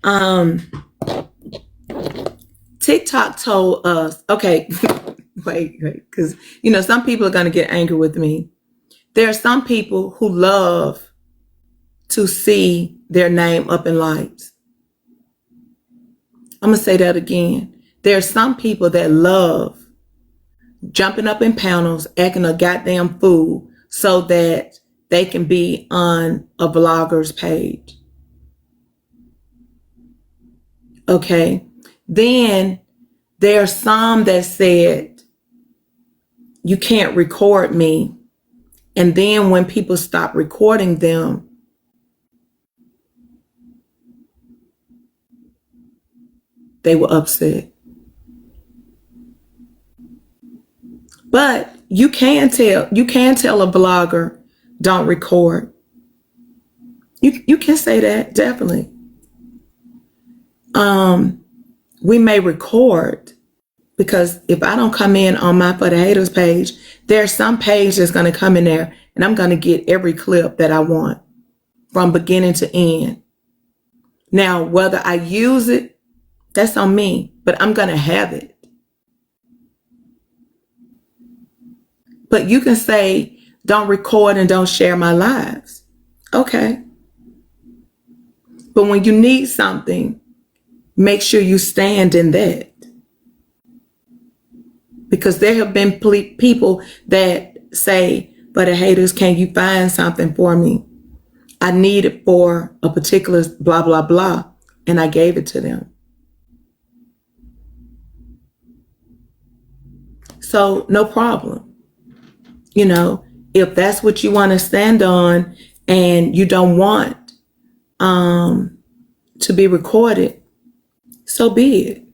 Um, TikTok told us, okay, wait, because some people are going to get angry with me. There are some people who love to see their name up in lights. I'm going to say that again. There are some people that love jumping up in panels, acting a goddamn fool so that they can be on a vlogger's page. Okay. Then there are some that said, you can't record me. And then when people stop recording them, they were upset. But you can tell a blogger, don't record. You can say that, definitely. We may record, because if I don't come in on my For the Haters page, there's some page that's going to come in there and I'm going to get every clip that I want from beginning to end. Now, whether I use it, that's on me, but I'm going to have it. But you can say, don't record and don't share my lives. Okay. But when you need something, make sure you stand in that. Because there have been people that say, For the Haters, can you find something for me? I need it for a particular blah, blah, blah. And I gave it to them. So no problem. If that's what you want to stand on and you don't want to be recorded, so be it.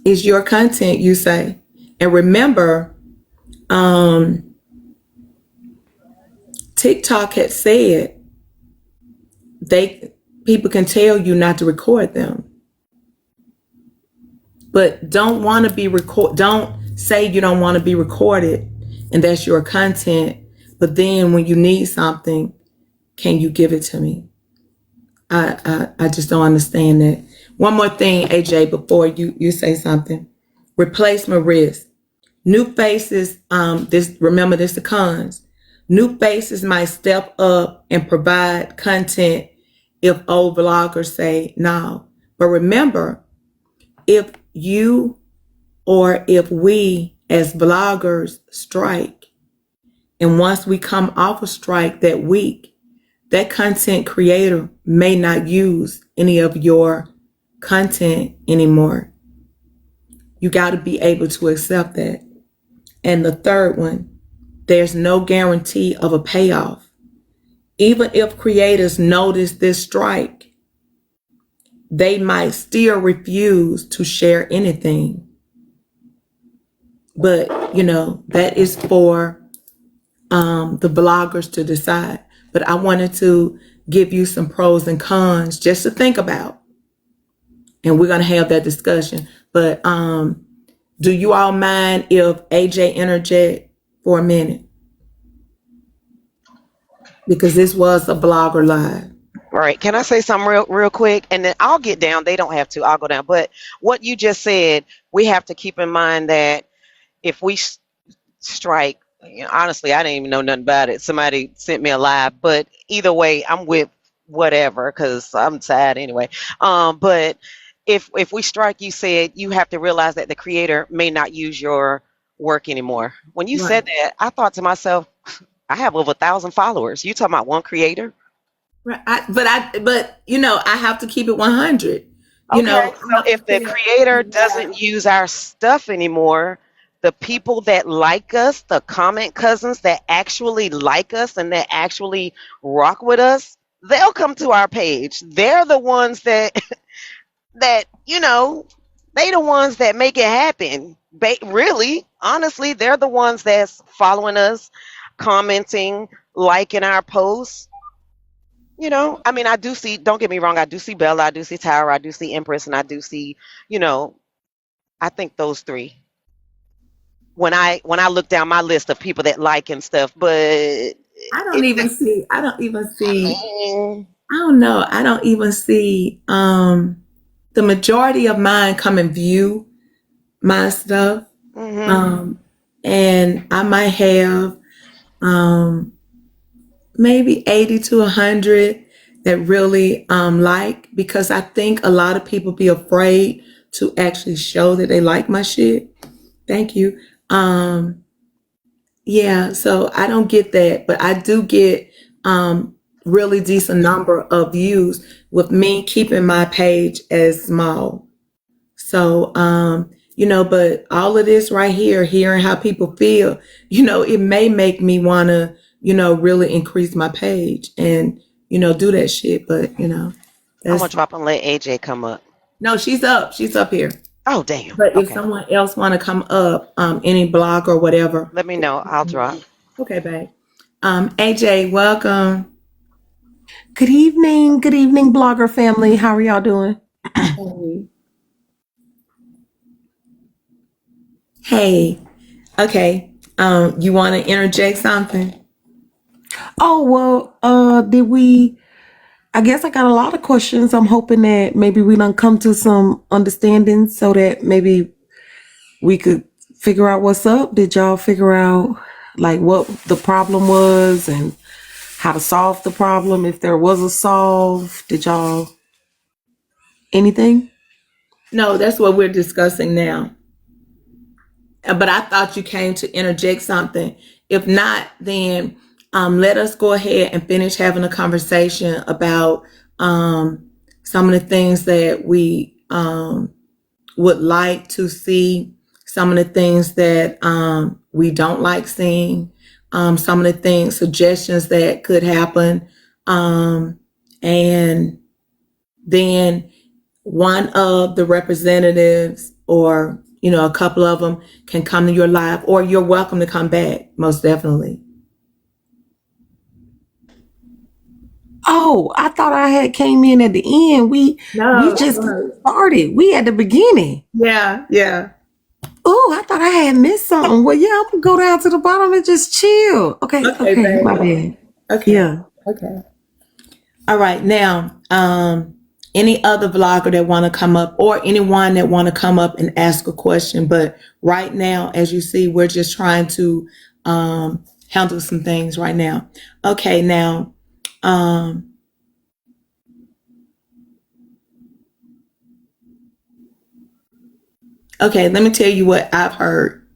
It's your content, you say. And remember, TikTok had said people can tell you not to record them. But don't say you don't want to be recorded and that's your content. But then when you need something, can you give it to me? I just don't understand that. One more thing, AJ, before you say something. Replacement risk. New faces, remember this, the cons. New faces might step up and provide content if old vloggers say no. But remember, if you or if we as vloggers strike, and once we come off a strike that week, that content creator may not use any of your content anymore. You got to be able to accept that. And the third one, there's no guarantee of a payoff. Even if creators notice this strike, they might still refuse to share anything. But, that is for the bloggers to decide. But I wanted to give you some pros and cons just to think about. And we're going to have that discussion. But do you all mind if AJ interject for a minute? Because this was a blogger live. Right. Can I say something real quick? And then I'll get down. They don't have to. I'll go down. But what you just said, we have to keep in mind that if we strike, honestly, I didn't even know nothing about it. Somebody sent me a live. But either way, I'm with whatever because I'm sad anyway. But if we strike, you said you have to realize that the creator may not use your work anymore. When you said that, I thought to myself, I have over 1,000 followers. You talking about one creator? Right. But I have to keep it 100. Okay. So if the creator doesn't use our stuff anymore, the people that like us, the comment cousins that actually like us and that actually rock with us, they'll come to our page. They're the ones that they the ones that make it happen. Really, honestly, they're the ones that's following us, commenting, liking our posts. I do see, don't get me wrong, I do see Bella, I do see Tyra, I do see Empress, and I do see, I think those three. When I look down my list of people that like and stuff, but it, I don't even see, I I don't know. I don't even see the majority of mine come and view my stuff. mean, Um and I might have um maybe 80 to 100 that really like, because I think a lot of people be afraid to actually show that they like my shit. Thank you. Yeah, so I don't get that, but I do get really decent number of views with me keeping my page as small. So but all of this right here, hearing how people feel, it may make me wanna, really increase my page and, do that shit. But I'm gonna that's drop and let AJ come up. no, she's up. She's up here. Oh damn. But if Okay. someone else wanna come up, any blog or whatever, Let me know. I'll drop. okay, babe. AJ, welcome. Good evening, blogger family. How are y'all doing? Hey. Hey. Okay. You want to interject something? Oh, well, did we? I guess I got a lot of questions. I'm hoping that maybe we done come to some understanding so that maybe we could figure out what's up. Did y'all figure out like what the problem was and how to solve the problem? If there was a solve, did y'all anything? No, that's what we're discussing now. But I thought you came to interject something. If not, then let us go ahead and finish having a conversation about some of the things that we would like to see, some of the things that we don't like seeing, some of the things, suggestions that could happen. And then one of the representatives, or a couple of them, can come to your live, or you're welcome to come back, most definitely. Oh, I thought I had came in at the end. We No. just started. We at the beginning. Yeah. Oh, I thought I had missed something. Well, yeah, I'm gonna go down to the bottom and just chill. Okay, Okay, my baby. bad. Okay. Yeah. Okay. All right. Now, any other vlogger that want to come up, or anyone that want to come up and ask a question. But right now, as you see, we're just trying to handle some things right now. Okay. Now, okay, let me tell you what I've heard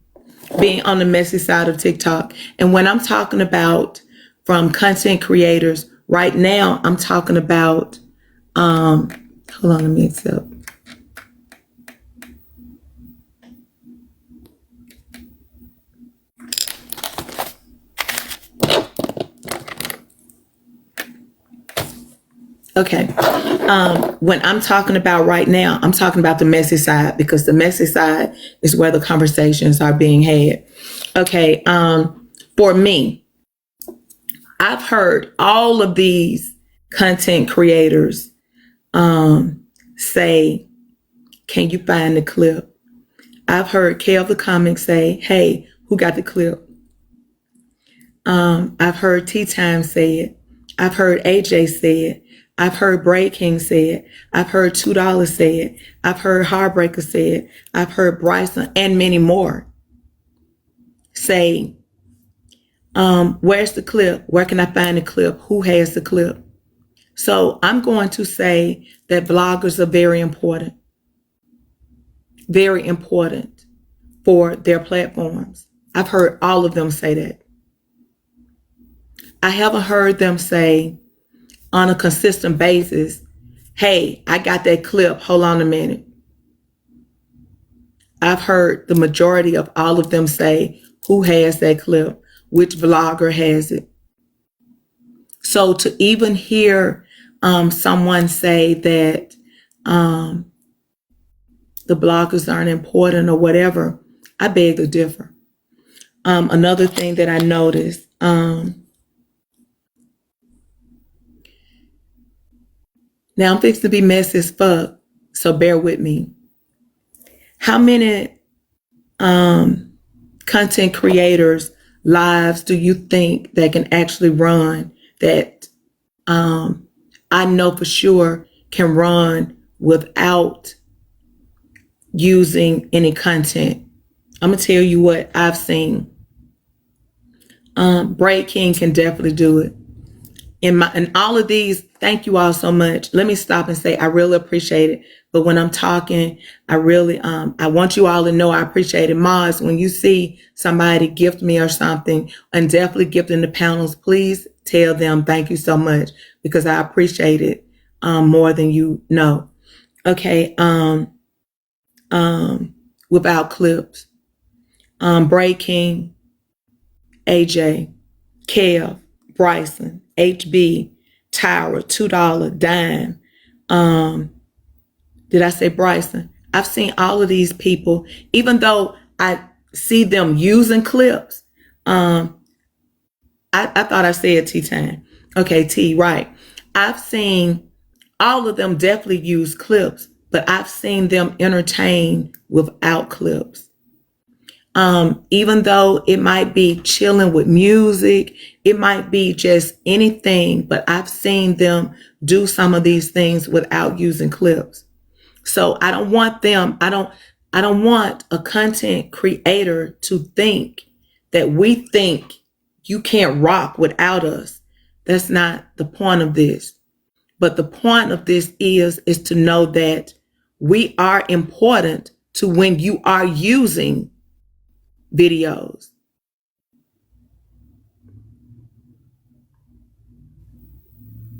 being on the messy side of TikTok. And when I'm talking about from content creators, right now, I'm talking about, hold on, let me accept. Okay. When I'm talking about right now, I'm talking about the messy side, because the messy side is where the conversations are being had. Okay. For me, I've heard all of these content creators say, can you find the clip? I've heard Kel the comic say, hey, who got the clip? I've heard Tea Time say it. I've heard AJ say it. I've heard Braid King say it. I've heard $2 say it. I've heard Heartbreaker say it. I've heard Bryson and many more say, where's the clip? Where can I find the clip? Who has the clip? So I'm going to say that bloggers are very important for their platforms. I've heard all of them say that. I haven't heard them say on a consistent basis, hey, I got that clip. Hold on a minute. I've heard the majority of all of them say, who has that clip? Which vlogger has it? So to even hear someone say that the bloggers aren't important or whatever, I beg to differ. Another thing that I noticed, now I'm fixing to be messy as fuck, so bear with me. How many content creators lives do you think that can actually run that I know for sure can run without using any content? I'm gonna tell you what I've seen. Braid King can definitely do it. And all of these, thank you all so much. Let me stop and say I really appreciate it. But when I'm talking, I really I want you all to know I appreciate it. Maz, when you see somebody gift me or something, and definitely gifting the panels, please tell them thank you so much, because I appreciate it more than you know. Okay, without clips. Braid King, Ajay, Kev, Bryson, HB, Tyra, $2, Dime. Did I say Bryson? I've seen all of these people, even though I see them using clips. I thought I said T-Time. Okay, T, right. I've seen all of them definitely use clips, but I've seen them entertain without clips. Even though it might be chilling with music, it might be just anything, but I've seen them do some of these things without using clips. So I don't want them, I don't want a content creator to think that we think you can't rock without us. That's not the point of this. But the point of this is to know that we are important to when you are using videos.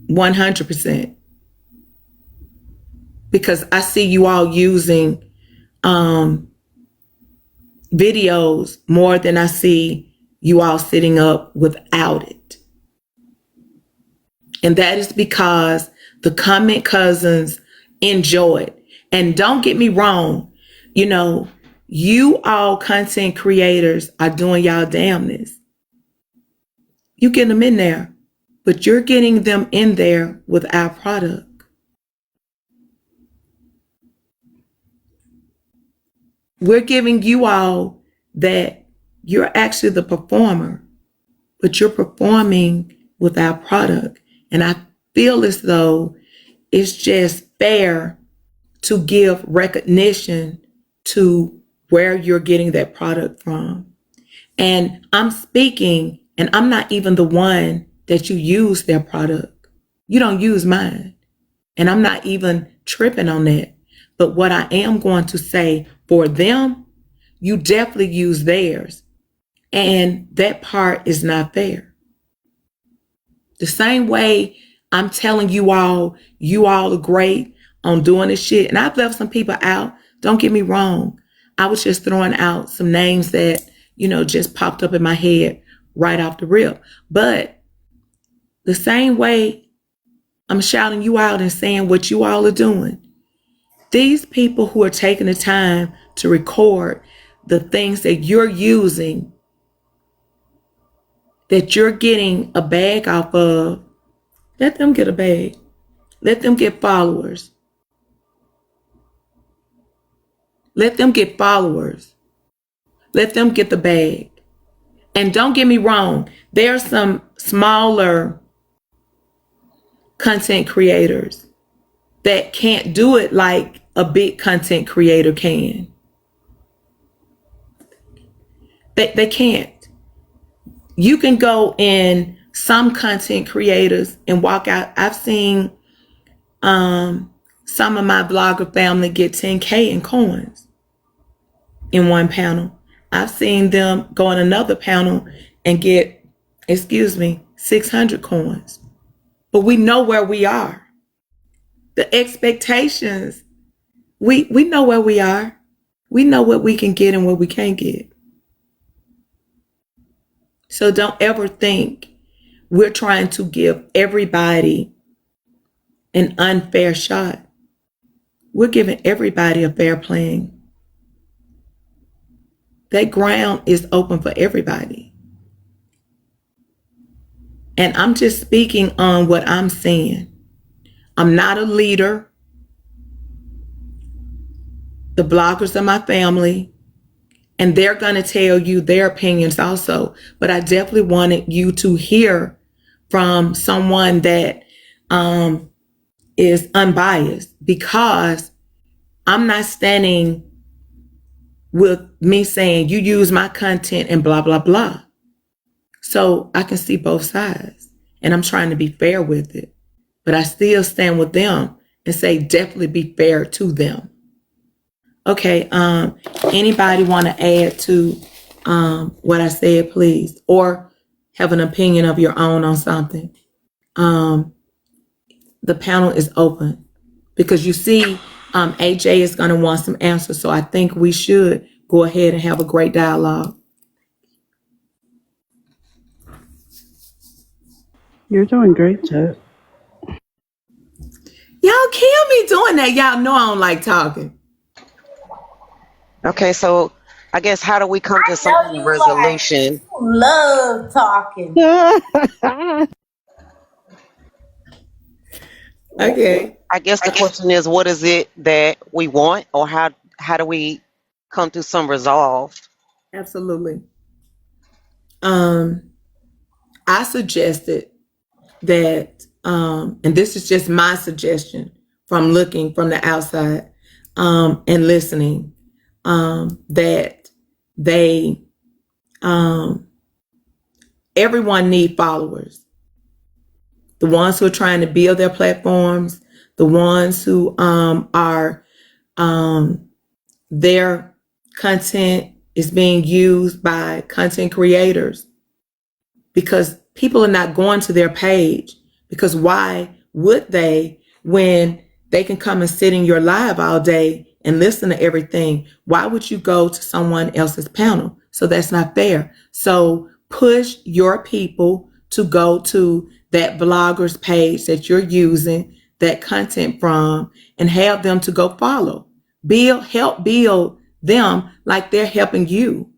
$100. Because I see you all using videos more than I see you all sitting up without it. And that is because the comment cousins enjoy it. And don't get me wrong, you know, you all content creators are doing y'all damnness. You get them in there, but you're getting them in there with our product. We're giving you all that you're actually the performer, but you're performing with our product. And I feel as though it's just fair to give recognition to where you're getting that product from. And I'm speaking, and I'm not even the one that you use their product. You don't use mine. And I'm not even tripping on that. But what I am going to say for them, you definitely use theirs. And that part is not fair. The same way I'm telling you all are great on doing this shit. And I've left some people out. Don't get me wrong. I was just throwing out some names that, you know, just popped up in my head right off the rip. But the same way I'm shouting you out and saying what you all are doing, these people who are taking the time to record the things that you're using, that you're getting a bag off of, let them get a bag. Let them get followers. Let them get followers. Let them get the bag. And don't get me wrong, there are some smaller content creators that can't do it like a big content creator can. They can't. You can go in some content creators and walk out. I've seen some of my blogger family get 10K in coins in one panel. I've seen them go in another panel and get, 600 coins. But we know where we are. The expectations, we know where we are. We know what we can get and what we can't get. So don't ever think we're trying to give everybody an unfair shot. We're giving everybody a fair playing. That ground is open for everybody. And I'm just speaking on what I'm seeing. I'm not a leader. The bloggers are my family. and they're going to tell you their opinions also. But I definitely wanted you to hear from someone that is unbiased, because I'm not standing with me saying you use my content and blah, blah, blah. So I can see both sides, and I'm trying to be fair with it. But I still stand with them and say definitely be fair to them. Okay, anybody want to add to what I said, please, or have an opinion of your own on something? The panel is open, because you see, AJ is going to want some answers. So I think we should go ahead and have a great dialogue. You're doing great, Ted. Y'all kill me doing that. Y'all know I don't like talking. Okay, so I guess how do we come to some kind of resolution? Love talking. Okay. I guess the question is, what is it that we want, or how do we come to some resolve? Absolutely. I suggested that, and this is just my suggestion from looking from the outside, and listening, that they, everyone need followers. The ones who are trying to build their platforms, the ones who are their content is being used by content creators, because people are not going to their page, because why would they, when they can come and sit in your live all day and listen to everything? Why would you go to someone else's panel? So that's not fair. So push your people to go to that blogger's page that you're using that content from, and have them to go follow. Help build them like they're helping you.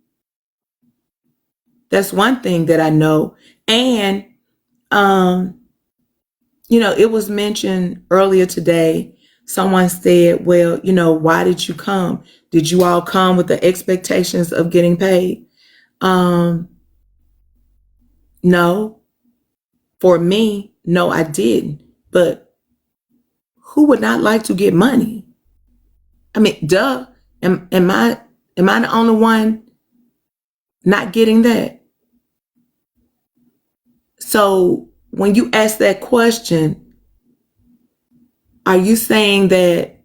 That's one thing that I know. And, it was mentioned earlier today. Someone said, well, why did you come? Did you all come with the expectations of getting paid? No. For me, no, I didn't. But who would not like to get money? I mean, duh. Am I the only one not getting that? So when you ask that question, are you saying that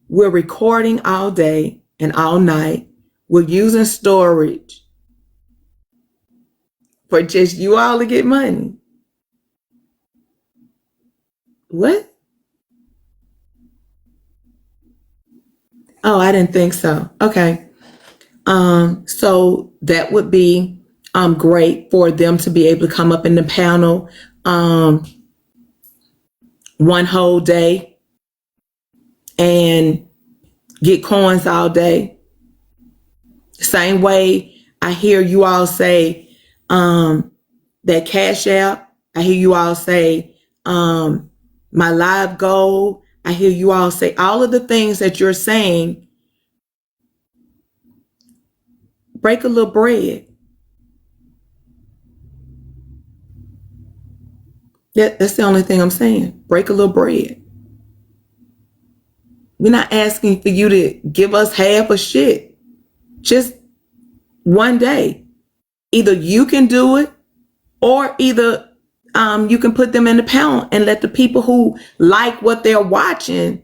we're recording all day and all night, we're using storage for just you all to get money? What? Oh, I didn't think so. Okay. So that would be great for them to be able to come up in the panel one whole day and get coins all day. Same way I hear you all say that Cash App. I hear you all say my live goal. I hear you all say all of the things that you're saying. Break a little bread. That's the only thing I'm saying. Break a little bread. We're not asking for you to give us half a shit. Just one day. Either you can do it, or either you can put them in the panel and let the people who like what they're watching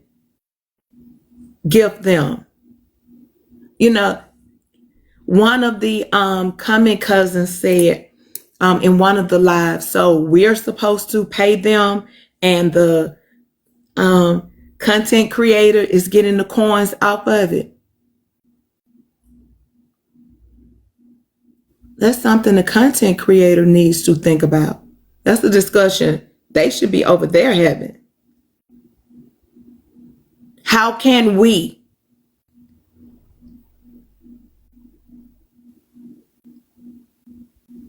gift them. One of the comment cousins said in one of the lives, so we're supposed to pay them, and the content creator is getting the coins off of it. That's something the content creator needs to think about. That's the discussion they should be over there having. How can we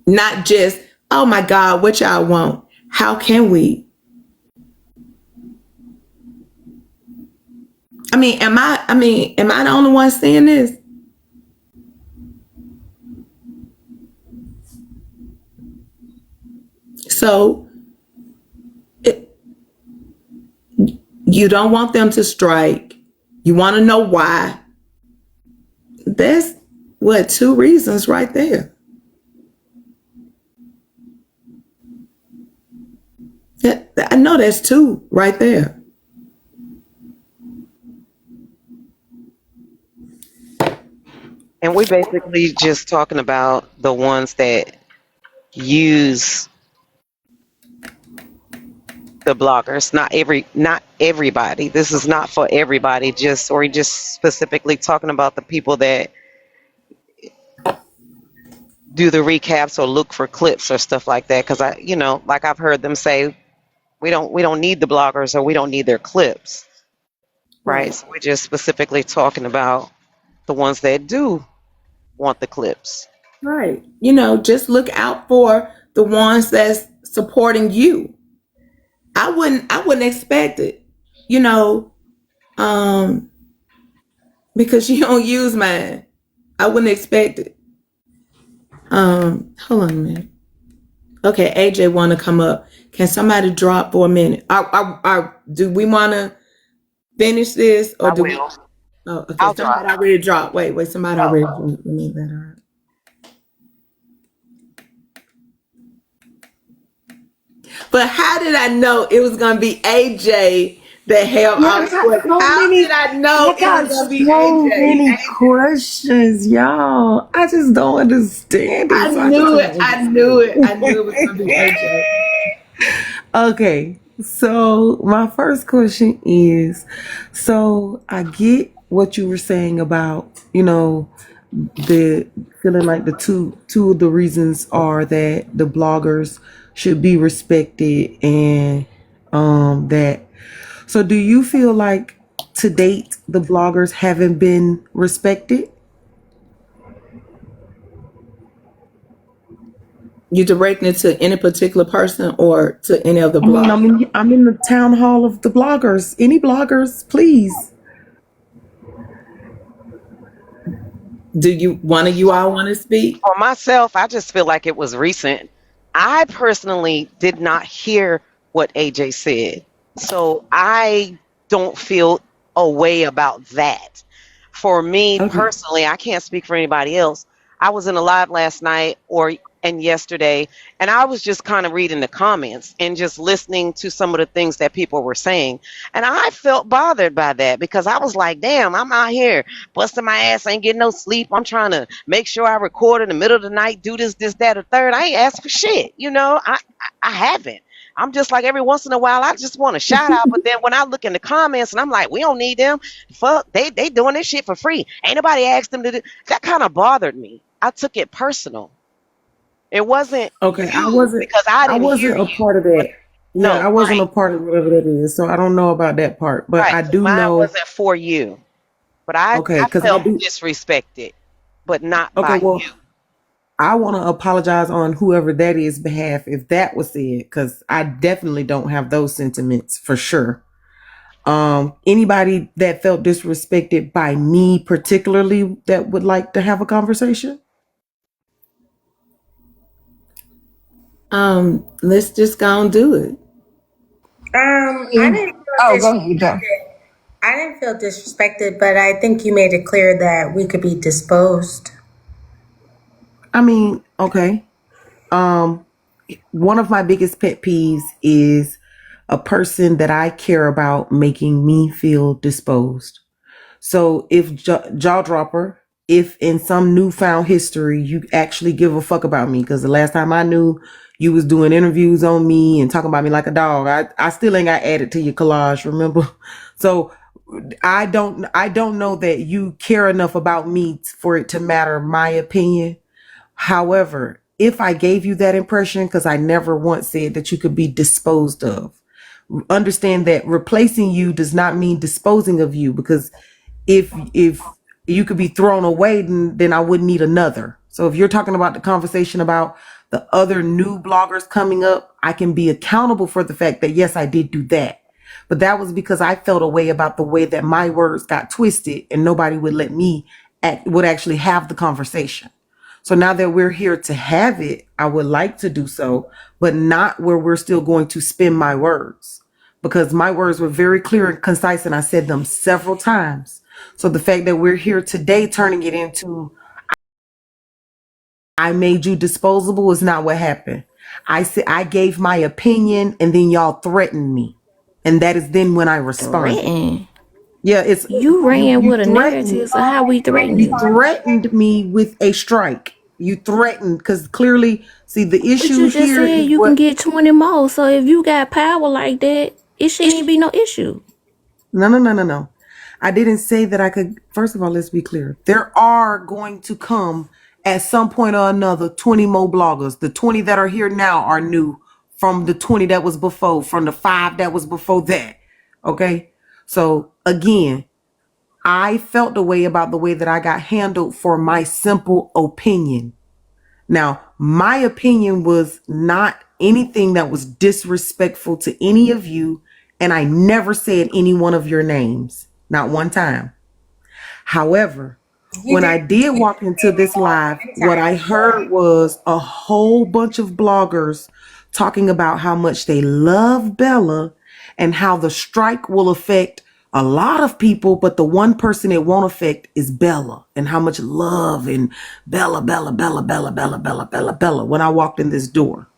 not just, oh my God, what y'all want? How can we? Am I the only one seeing this? So it, you don't want them to strike. You want to know why. That's what, two reasons right there. I know that's two right there. And we're basically just talking about the ones that use the bloggers. Not everybody. This is not for everybody. We're just specifically talking about the people that do the recaps or look for clips or stuff like that. Because like I've heard them say, we don't need the bloggers or we don't need their clips, right? Right. So we're just specifically talking about the ones that do want the clips. Right. Just look out for the ones that's supporting you. I wouldn't expect it. You know, um, because you don't use mine. I wouldn't expect it. Hold on a minute. Okay, AJ want to come up. Can somebody drop for a minute? Do we want to finish this or I do we? will. Oh, okay. I'll Somebody drop. already dropped. Wait. Somebody Oh. already dropped. Let me let her. But how did I know it was gonna be AJ that held Yeah, all I the got questions? so How many. did I know I it was got gonna be so AJ? many questions, y'all. I just don't understand it. I So I just knew want it. to I knew it. I knew it was gonna be understand. AJ. Okay, so my first question is, so I get what you were saying about, the feeling like the two of the reasons are that the bloggers should be respected and that. So do you feel like to date the bloggers haven't been respected? You directing it to any particular person or to any of the I mean, blogs? I'm in the town hall of the bloggers. Any bloggers, please. Do you one of you all want to speak? For myself, I just feel like it was recent. I personally did not hear what AJ said. So I don't feel a way about that. For me Okay. personally, I can't speak for anybody else. I was in a live last night and yesterday, and I was just kind of reading the comments and just listening to some of the things that people were saying. And I felt bothered by that because I was like, damn, I'm out here busting my ass, ain't getting no sleep. I'm trying to make sure I record in the middle of the night, do this, that, or third. I ain't asked for shit. I haven't. I'm just like every once in a while, I just want to shout out. But then when I look in the comments and I'm like, we don't need them. Fuck, they doing this shit for free. Ain't nobody asked them to do. That kind of bothered me. I took it personal. It wasn't Okay, you because I I didn't hear wasn't a you. part of But that. Yeah, no, I wasn't right, a part of whatever that is, so I don't know about that part. But right. I So do mine know. wasn't for you. But I Okay, because I felt do. disrespected, but not Okay, by well, you. I want to apologize on whoever that is behalf if that was said, because I definitely don't have those sentiments for sure. Anybody that felt disrespected by me particularly that would like to have a conversation? Let's just go and do it. I didn't feel Oh, go ahead, Joe. disrespected. I didn't feel disrespected, but I think you made it clear that we could be disposed. I mean, okay. Um, one of my biggest pet peeves is a person that I care about making me feel disposed. So if jaw dropper, if in some newfound history you actually give a fuck about me, because the last time I knew you was doing interviews on me and talking about me like a dog, I still ain't got added to your collage, remember? So I don't know that you care enough about me for it to matter my opinion. However, if I gave you that impression, because I never once said that you could be disposed of, understand that replacing you does not mean disposing of you, because if you could be thrown away, then I wouldn't need another. So if you're talking about the conversation about the other new bloggers coming up, I can be accountable for the fact that yes, I did do that. But that was because I felt a way about the way that my words got twisted and nobody would let me would actually have the conversation. So now that we're here to have it, I would like to do so, but not where we're still going to spin my words, because my words were very clear and concise and I said them several times. So the fact that we're here today turning it into I made you disposable is not what happened. I said I gave my opinion and then y'all threatened me. And that is then when I responded. Threaten. Yeah, it's You ran with a threatened narrative, so how we threaten you you? threatened me with a strike. You threatened because clearly, see, the But issue you just here said is you can what. get 20 more. So if you got power like that, it shouldn't be no issue. No. I didn't say that I could. First of all, let's be clear. There are going to come at some point or another 20 more bloggers. The 20 that are here now are new from the 20 that was before, from the 5 that was before that. Okay. So again, I felt the way about the way that I got handled for my simple opinion. Now, my opinion was not anything that was disrespectful to any of you, and I never said any one of your names, not one time. However, You when I did did walk into this live, what I heard was a whole bunch of bloggers talking about how much they love Bella and how the strike will affect a lot of people, but the one person it won't affect is Bella, and how much love and Bella when I walked in this door.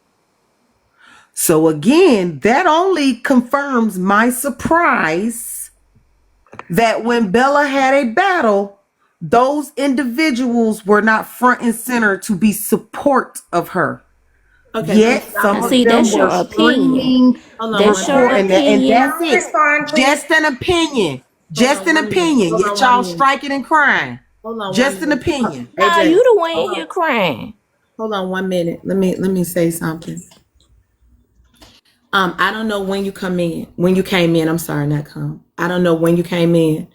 So again, that only confirms my surprise that when Bella had a battle, those individuals were not front and center to be support of her. Okay, Yet some Now, of see, them that's were your opinion. screaming, hold on That's your one minute. and opinion. that's it. respond, please. Just an opinion. Hold Just on an 1 minute. opinion. Hold Yet on 1 y'all minute. striking and crying. Hold on Just 1 an minute. opinion. Nah, AJ, you the one hold on. here crying. Hold on 1 minute. Let me say something. I don't know when you come in. When you came in, I'm sorry, not come. I don't know when you came in,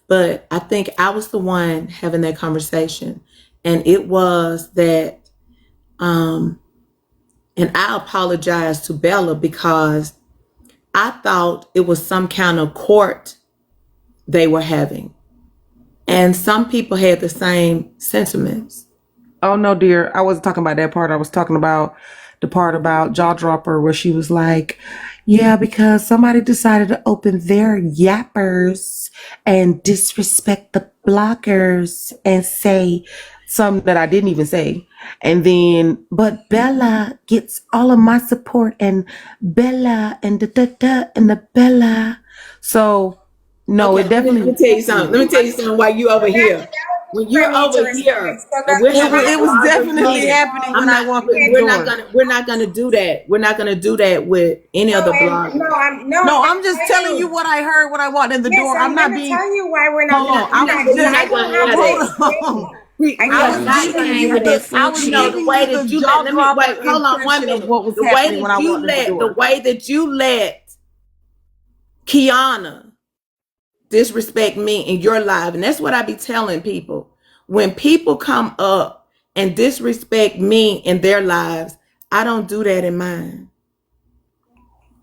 but I think I was the one having that conversation, and it was that. And I apologize to Bella because I thought it was some kind of court they were having, and some people had the same sentiments. Oh no, dear. I wasn't talking about that part. I was talking about the part about Jaw Dropper where she was like, yeah, because somebody decided to open their yappers and disrespect the bloggers and say something that I didn't even say. And then, but Bella gets all of my support and Bella and and the Bella. So no, Okay, it let me definitely. tell you something. Let me tell you something while you over here. When you're For me to over respond. here So and we're having a It was bloggers definitely meeting, happening I'm when I not. walked in the door. We're not gonna do that. We're not gonna do that with any other bloggers. I'm No, gonna I'm just tell telling you what I heard when I walked in the Yes, door. I'm I'm not gonna being. tell you why we're not Hold gonna on. do I that. was We're And I not just. don't gonna have have to Hold that. explain. on. I You I are don't was have not to giving playing you with explain. that the. I food was shit. The giving way you the that you jaw let me dropper wait. Hold on 1 impression of minute. what was The way happening when I that you walked in the let door. Kiana disrespect me in your life, and that's what I be telling people. When people come up and disrespect me in their lives, I don't do that in mine.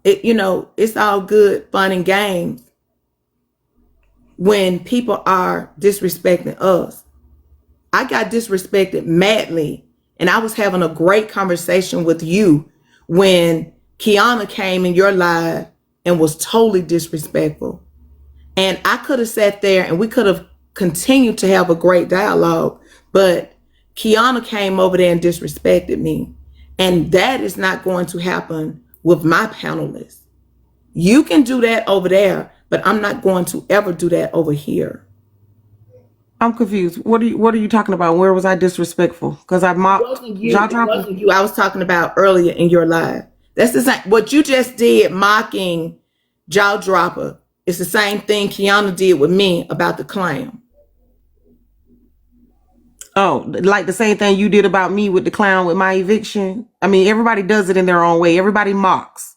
It's all good fun and games when people are disrespecting us. I got disrespected madly, and I was having a great conversation with you when Kiana came in your life and was totally disrespectful. And I could have sat there and we could have continued to have a great dialogue, but Kiana came over there and disrespected me. And that is not going to happen with my panelists. You can do that over there, but I'm not going to ever do that over here. I'm confused. What are you talking about? Where was I disrespectful? Because I It mocked wasn't you. jaw It dropper. wasn't you. I was talking about earlier in your live. That's the same. What you just did mocking Jaw Dropper. It's the same thing Kiana did with me about the clown. Oh, like the same thing you did about me with the clown with my eviction. I mean, everybody does it in their own way. Everybody mocks.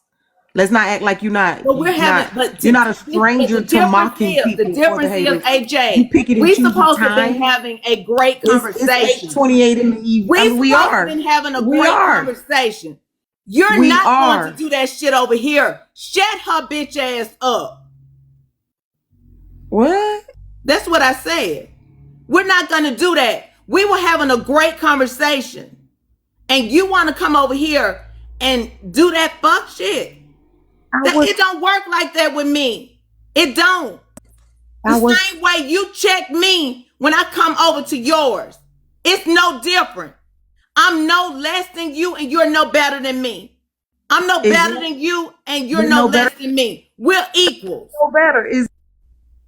Let's not act like But we're having, you're not a stranger the to difference mocking is, people for the haters. You AJ, pick it and we choose your supposed to have been time. having a great It's conversation. 8:28 in the evening. I We mean, we supposed to are. have been having a We great are. conversation. You're We not going are. to do that shit over here. Shut her bitch ass up. What? That's what I said. We're not going to do that. We were having a great conversation. And you want to come over here and do that fuck shit. It don't work like that with me. It don't. The same way you check me when I come over to yours. It's no different. I'm no less than you and you're no better than me. I'm no better than you and you're no less than me. We're equals. No better is.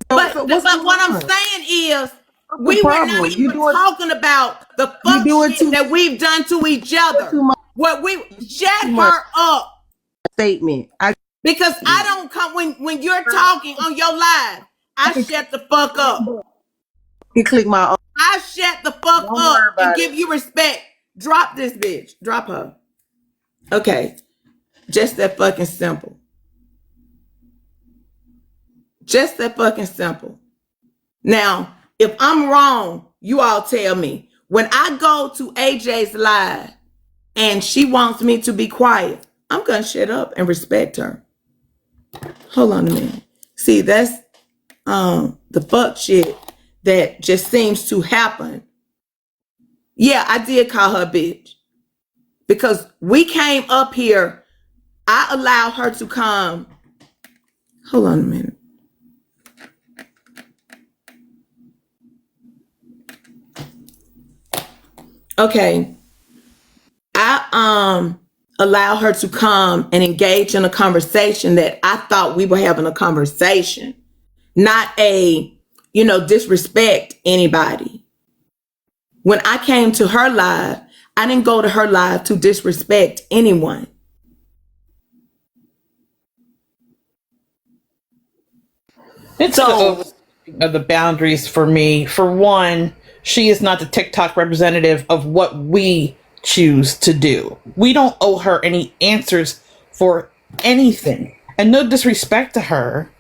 But what I'm saying is, we were not even talking about the fuck shit that we've done to each other. What we shut her up. Statement. Because I don't come when you're talking on your live. I shut the fuck up. You click my. I shut the fuck up and give you respect. Drop this bitch. Drop her. Okay. Just that fucking simple. Just that fucking simple. Now, if I'm wrong, you all tell me. When I go to AJ's live and she wants me to be quiet, I'm going to shut up and respect her. Hold on a minute. See, that's the fuck shit that just seems to happen. Yeah, I did call her a bitch. Because we came up here, I allowed her to come. Hold on a minute. Okay. I allow her to come and engage in a conversation that I thought we were having a conversation, not a, disrespect anybody. When I came to her live, I didn't go to her live to disrespect anyone. It's so of the boundaries for me. For one, she is not the TikTok representative of what we choose to do. We don't owe her any answers for anything. And no disrespect to her,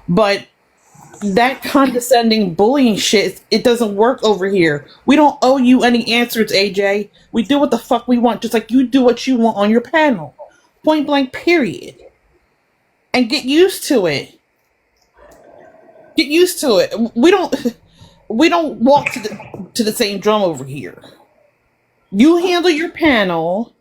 but that condescending bullying shit, it doesn't work over here. We don't owe you any answers, AJ. We do what the fuck we want, just like you do what you want on your panel. Point blank, period. And get used to it. Get used to it. We don't walk to the same drum over here. You handle your panel.